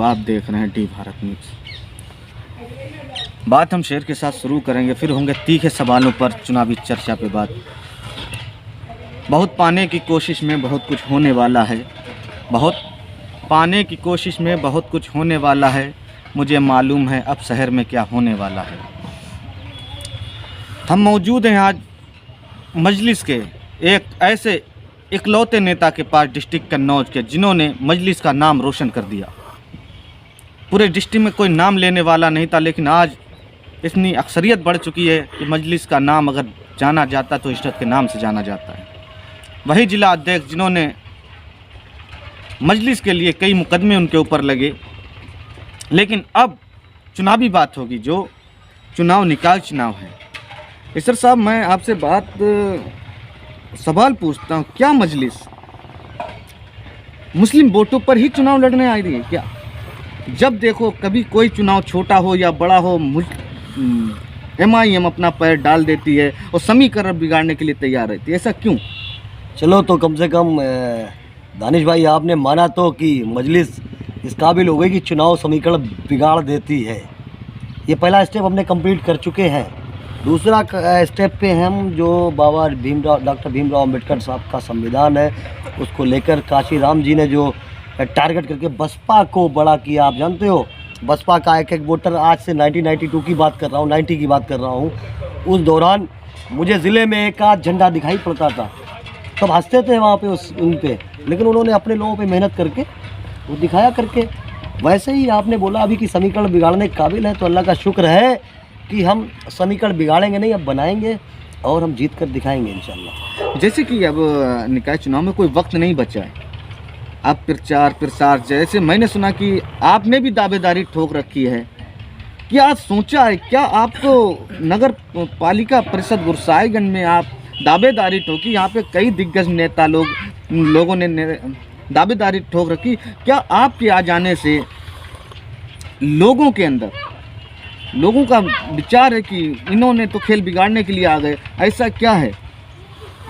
आप देख रहे हैं डी भारत न्यूज़। बात हम शेर के साथ शुरू करेंगे, फिर होंगे तीखे सवालों पर, चुनावी चर्चा पे बात। बहुत पाने की कोशिश में बहुत कुछ होने वाला है, बहुत पाने की कोशिश में बहुत कुछ होने वाला है, मुझे मालूम है अब शहर में क्या होने वाला है। हम मौजूद हैं आज मजलिस के एक ऐसे इकलौते नेता के पास डिस्ट्रिक्ट कन्नौज के, जिन्होंने मजलिस का नाम रोशन कर दिया। पूरे डिस्ट्रिक्ट में कोई नाम लेने वाला नहीं था, लेकिन आज इतनी अक्सरियत बढ़ चुकी है कि मजलिस का नाम अगर जाना जाता तो इशरत के नाम से जाना जाता है। वही जिला अध्यक्ष जिन्होंने मजलिस के लिए कई मुकदमे उनके ऊपर लगे, लेकिन अब चुनावी बात होगी, जो चुनाव निकाय चुनाव है। इसर साहब, मैं आपसे सवाल पूछता हूँ, क्या मजलिस मुस्लिम वोटों पर ही चुनाव लड़ने आई रही है क्या? जब देखो कभी कोई चुनाव छोटा हो या बड़ा हो, MIM अपना पैर डाल देती है और समीकरण बिगाड़ने के लिए तैयार रहती है, ऐसा क्यों? चलो तो कम से कम दानिश भाई आपने माना तो कि मजलिस इस काबिल हो गई कि चुनाव समीकरण बिगाड़ देती है। ये पहला स्टेप हमने कंप्लीट कर चुके हैं। दूसरा स्टेप पे हम जो बाबा डॉक्टर भीमराव अम्बेडकर साहब का संविधान है, उसको लेकर काशी राम जी ने जो टारगेट करके बसपा को बड़ा किया। आप जानते हो बसपा का एक वोटर, आज से 1992 की बात कर रहा हूँ, 90 की बात कर रहा हूँ, उस दौरान मुझे ज़िले में एक आध झंडा दिखाई पड़ता था। सब हंसते थे वहाँ पे उन पे, लेकिन उन्होंने अपने लोगों पे मेहनत करके वो दिखाया करके। वैसे ही आपने बोला अभी कि समीकरण बिगाड़ने के काबिल है, तो अल्लाह का शुक्र है कि हम समीकरण बिगाड़ेंगे नहीं, अब बनाएंगे और हम जीत कर दिखाएंगे इंशाल्लाह। जैसे कि अब निकाय चुनाव में कोई वक्त नहीं बचा है, अब प्रचार जैसे मैंने सुना कि आपने भी दावेदारी ठोक रखी है, क्या सोचा है, क्या आपको नगर पालिका परिषद गुरसाईगंज में आप दावेदारी ठोकी? यहाँ पे कई दिग्गज नेता लोगों ने दावेदारी ठोक रखी, क्या आपके आ जाने से लोगों के अंदर, लोगों का विचार है कि इन्होंने तो खेल बिगाड़ने के लिए आ गए, ऐसा क्या है?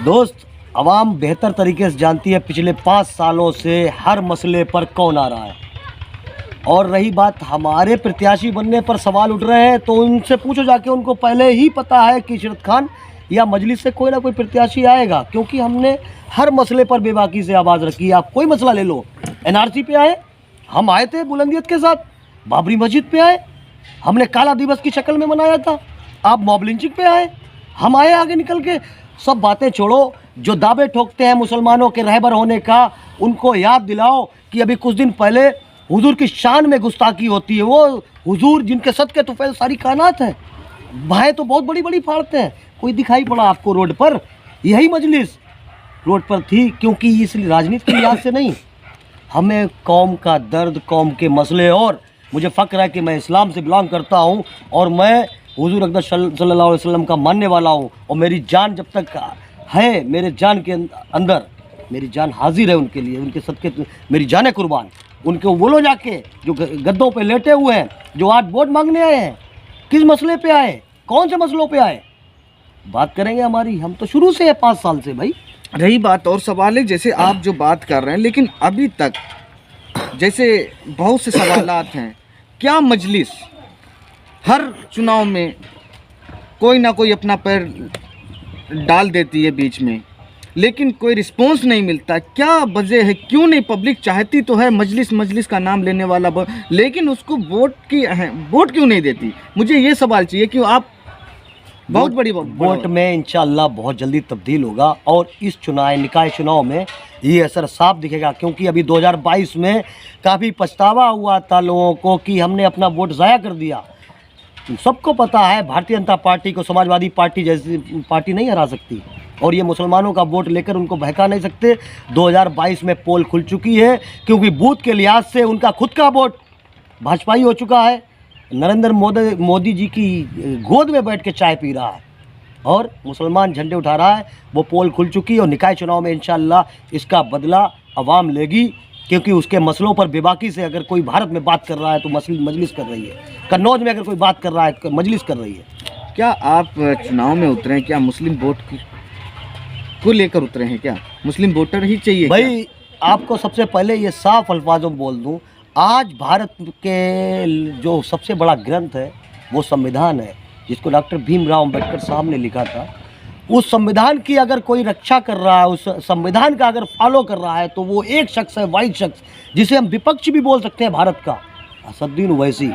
दोस्त, आवाम बेहतर तरीके से जानती है पिछले 5 सालों से हर मसले पर कौन आ रहा है। और रही बात हमारे प्रत्याशी बनने पर सवाल उठ रहे हैं, तो उनसे पूछो जाके, उनको पहले ही पता है कि इशरत खान या मजलिस से कोई ना कोई प्रत्याशी आएगा, क्योंकि हमने हर मसले पर बेबाकी से आवाज़ रखी है। आप कोई मसला ले लो, NRC पे आए, हम आए थे बुलंदियत के साथ, बाबरी मस्जिद पे आए, हमने काला दिवस की शक्ल में मनाया था, आप मॉब लिंचिंग पे आए, हम आए आगे निकल के। सब बातें छोड़ो, जो दावे ठोकते हैं मुसलमानों के रहबर होने का, उनको याद दिलाओ कि अभी कुछ दिन पहले हुजूर की शान में गुस्ताखी होती है। वो हुजूर जिनके सदके तो फैल सारी कायनात है, भाई तो बहुत बड़ी बड़ी फाड़ते हैं। कोई दिखाई पड़ा आपको रोड पर? यही मजलिस रोड पर थी, क्योंकि इस राजनीति की लिहाज से नहीं, हमें कौम का दर्द, कौम के मसले, और मुझे फ़ख्र है कि मैं इस्लाम से बिलोंग करता हूँ और मैं हुजूर अकबर सल्लल्लाहु अलैहि वसल्लम का मानने वाला हूँ। और मेरी जान जब तक है, मेरे जान के अंदर मेरी जान हाजिर है उनके लिए, उनके सदके मेरी जान कुर्बान। उनको बोलो जाके, जो गद्दों पे लेटे हुए हैं, जो आज वोट मांगने आए हैं, किस मसले पे आए, कौन से मसलों पे आए, बात करेंगे हमारी। हम तो शुरू से है 5 साल से भाई। रही बात और सवाल है, जैसे आप जो बात कर रहे हैं, लेकिन अभी तक जैसे बहुत से सवालात हैं, क्या मजलिस हर चुनाव में कोई ना कोई अपना पैर डाल देती है बीच में, लेकिन कोई रिस्पॉन्स नहीं मिलता? क्या वजह है, क्यों नहीं? पब्लिक चाहती तो है मजलिस का नाम लेने वाला, लेकिन उसको वोट क्यों नहीं देती? मुझे ये सवाल चाहिए कि आप बहुत बड़ी वोट में इंशाअल्लाह बहुत जल्दी तब्दील होगा, और इस निकाय चुनाव में ये असर साफ दिखेगा। क्योंकि अभी 2022 में काफ़ी पछतावा हुआ था लोगों को कि हमने अपना वोट ज़ाया कर दिया। सबको पता है भारतीय जनता पार्टी को समाजवादी पार्टी जैसी पार्टी नहीं हरा सकती, और ये मुसलमानों का वोट लेकर उनको बहका नहीं सकते। 2022 में पोल खुल चुकी है, क्योंकि बूथ के लिहाज से उनका खुद का वोट भाजपाई हो चुका है। नरेंद्र मोदी जी की गोद में बैठ के चाय पी रहा है और मुसलमान झंडे उठा रहा है। वो पोल खुल चुकी है, और निकाय चुनाव में इंशाअल्लाह इसका बदला अवाम लेगी, क्योंकि उसके मसलों पर बेबाकी से अगर कोई भारत में बात कर रहा है तो मजलिस कर रही है, कन्नौज में अगर कोई बात कर रहा है मजलिस कर रही है। क्या आप चुनाव में उतरे हैं, क्या मुस्लिम वोट को लेकर उतरे हैं? क्या मुस्लिम वोटर ही चाहिए भाई? आपको सबसे पहले ये साफ अल्फाजों में बोल दूं, आज भारत के जो सबसे बड़ा ग्रंथ है वो संविधान है, जिसको डॉक्टर भीमराव अंबेडकर साहब ने लिखा था। उस संविधान की अगर कोई रक्षा कर रहा है, उस संविधान का अगर फॉलो कर रहा है, तो वो एक शख्स है, वाहिद शख्स, जिसे हम विपक्ष भी बोल सकते हैं भारत का, असदुद्दीन ओवैसी।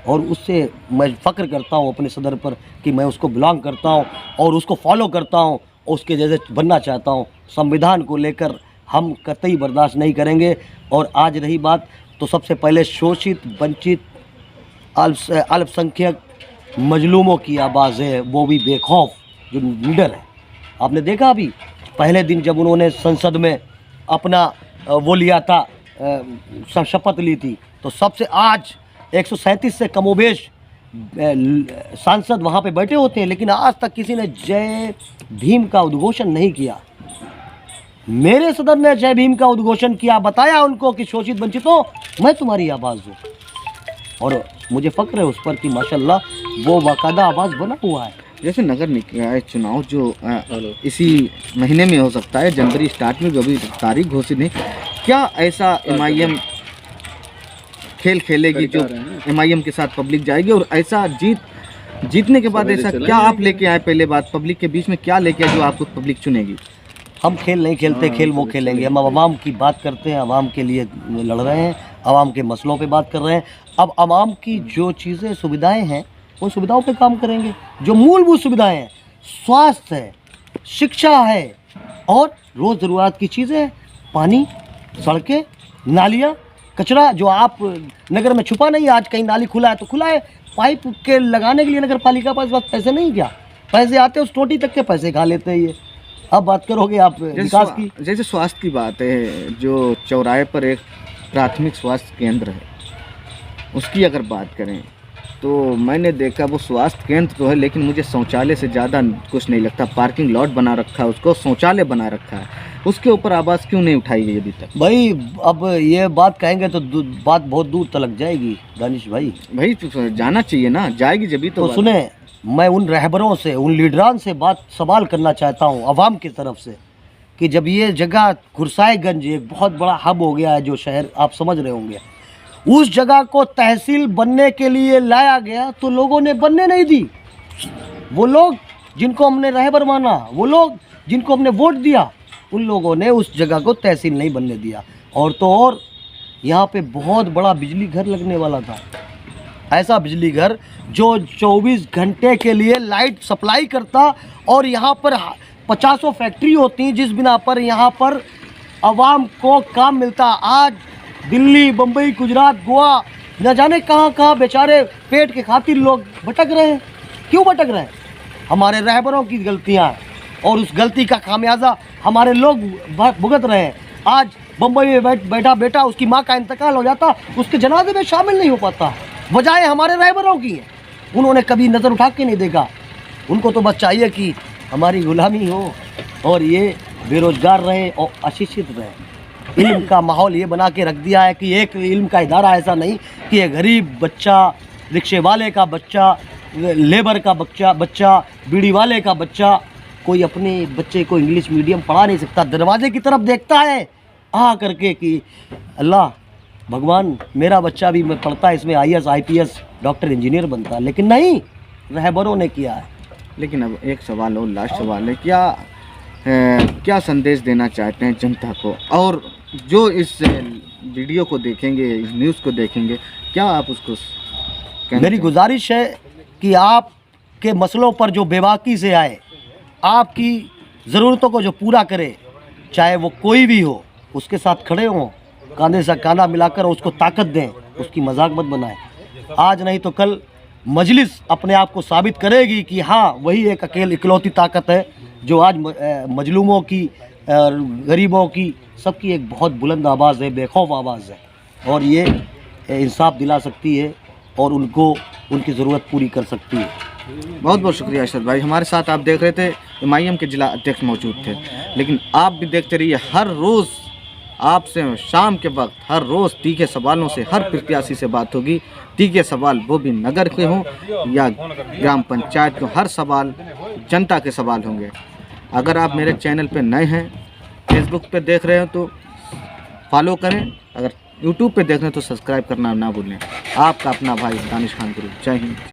और उससे मैं फ़ख्र करता हूँ अपने सदर पर कि मैं उसको बिलोंग करता हूँ और उसको फॉलो करता हूँ, उसके जैसे बनना चाहता हूँ। संविधान को लेकर हम कतई बर्दाश्त नहीं करेंगे। और आज रही बात, तो सबसे पहले शोषित, वंचित, अल्पसंख्यक मजलूमों की आवाज़ है, वो भी बेखौफ जो लीडर है। आपने देखा अभी पहले दिन जब उन्होंने संसद में अपना वो लिया था, शपथ ली थी, तो सबसे आज 137 से कमोबेश सांसद वहाँ पे बैठे होते हैं, लेकिन आज तक किसी ने जय भीम का उद्घोषण नहीं किया। मेरे सदर ने जय भीम का उद्घोषण किया, बताया उनको कि शोषित वंचितों, मैं तुम्हारी आवाज़ हूँ। और मुझे फ़ख्र है उस पर कि माशाल्लाह वो बाकायदा आवाज़ बना हुआ है। जैसे नगर निकाय चुनाव जो इसी महीने में हो सकता है, जनवरी स्टार्ट में, अभी तारीख घोषित नहीं, क्या ऐसा MIM खेल खेलेगी जो MIM के साथ पब्लिक जाएगी? और ऐसा जीतने के बाद ऐसा क्या आप लेके आए? पहले बात, पब्लिक के बीच में क्या लेके आए जो आपको पब्लिक चुनेगी? हम खेल नहीं खेलते, खेल वो खेलेंगे। हम आवाम की बात करते हैं, आवाम के लिए लड़ रहे हैं, आवाम के मसलों पे बात कर रहे हैं। अब आवाम की जो चीज़ें, सुविधाएं हैं, उन सुविधाओं पे काम करेंगे। जो मूलभूत सुविधाएं हैं, स्वास्थ्य है, शिक्षा है और रोज़ ज़रूरत की चीज़ें, पानी, सड़कें, नालियाँ, कचरा जो आप नगर में छुपा नहीं, आज कहीं नाली खुला है तो खुला है। पाइप के लगाने के लिए नगर पालिका पास वक्त पैसे नहीं, क्या पैसे आते हैं उस टोटी तक के पैसे खा लेते हैं ये। अब बात करोगे आप विकास की? जैसे स्वास्थ्य की बात है, जो चौराहे पर एक प्राथमिक स्वास्थ्य केंद्र है, उसकी अगर बात करें तो मैंने देखा वो स्वास्थ्य केंद्र तो है, लेकिन मुझे शौचालय से ज़्यादा कुछ नहीं लगता। पार्किंग लॉट बना रखा है, उसको शौचालय बना रखा है, उसके ऊपर आवाज़ क्यों नहीं उठाई गई अभी तक? भाई अब ये बात कहेंगे तो बात बहुत दूर तक जाएगी दानिश भाई। भाई तो जाना चाहिए ना, जाएगी जब तो सुने, मैं उन रहबरों से, उन लीडरान से सवाल करना चाहता हूँ अवाम की तरफ से कि जब ये जगह गुरसाएगंज एक बहुत बड़ा हब हो गया है, जो शहर आप समझ रहे होंगे, उस जगह को तहसील बनने के लिए लाया गया तो लोगों ने बनने नहीं दी। वो लोग जिनको हमने रहबर माना, वो लोग जिनको हमने वोट दिया, उन लोगों ने उस जगह को तहसील नहीं बनने दिया। और तो और यहाँ पे बहुत बड़ा बिजली घर लगने वाला था, ऐसा बिजली घर जो 24 घंटे के लिए लाइट सप्लाई करता, और यहाँ पर 50 फैक्ट्री होती, जिस बिना पर यहाँ पर आवाम को काम मिलता। आज दिल्ली, बम्बई, गुजरात, गोवा, न जाने कहाँ कहाँ बेचारे पेट के खातिर लोग भटक रहे हैं। क्यों भटक रहे हैं? हमारे रहबरों की गलतियाँ हैं, और उस गलती का खामियाजा हमारे लोग भुगत रहे हैं। आज बम्बई में बैठा बेटा, उसकी माँ का इंतकाल हो जाता, उसके जनाजे में शामिल नहीं हो पाता, वजह हमारे रहबरों की है। उन्होंने कभी नज़र उठा के नहीं देखा। उनको तो बस चाहिए कि हमारी गुलामी हो और ये बेरोजगार रहे और अशिक्षित रहे। इल्म का माहौल ये बना के रख दिया है कि एक इल्म का इदारा ऐसा नहीं कि ये गरीब बच्चा, रिक्शे वाले का बच्चा, लेबर का बच्चा, बीड़ी वाले का बच्चा, कोई अपने बच्चे को इंग्लिश मीडियम पढ़ा नहीं सकता। दरवाजे की तरफ देखता है आ करके कि अल्लाह भगवान, मेरा बच्चा भी मैं पढ़ता है, इसमें IAS IPS डॉक्टर इंजीनियर बनता है, लेकिन नहीं, रहबरों ने किया है। लेकिन अब एक सवाल और लास्ट सवाल है, क्या संदेश देना चाहते हैं जनता को, और जो इस वीडियो को देखेंगे, इस न्यूज़ को देखेंगे, क्या आप उसको मेरी गुजारिश है कि आपके मसलों पर जो बेबाकी से आए, आपकी ज़रूरतों को जो पूरा करे, चाहे वो कोई भी हो, उसके साथ खड़े हों, कांधे से कांधा मिलाकर उसको ताकत दें, उसकी मजाक मत बनाएं। आज नहीं तो कल मजलिस अपने आप को साबित करेगी कि हाँ, वही एक इकलौती ताकत है जो आज मजलूमों की, गरीबों की, सबकी एक बहुत बुलंद आवाज़ है, बेखौफ आवाज़ है, और ये इंसाफ दिला सकती है और उनको उनकी ज़रूरत पूरी कर सकती है। बहुत बहुत शुक्रिया अरशद भाई। हमारे साथ आप देख रहे थे MIM के जिला अध्यक्ष मौजूद थे, लेकिन आप भी देखते रहिए, हर रोज़ आपसे शाम के वक्त हर रोज़ तीखे सवालों से हर प्रत्याशी से बात होगी। तीखे सवाल वो भी नगर के हों या ग्राम पंचायत के, हर सवाल जनता के सवाल होंगे। अगर आप मेरे चैनल पे नए हैं, फेसबुक पे देख रहे हो तो फॉलो करें, अगर यूट्यूब पे देख रहे हैं तो सब्सक्राइब करना ना भूलें। आपका अपना भाई दानिश खान गुरु। जय हिंद।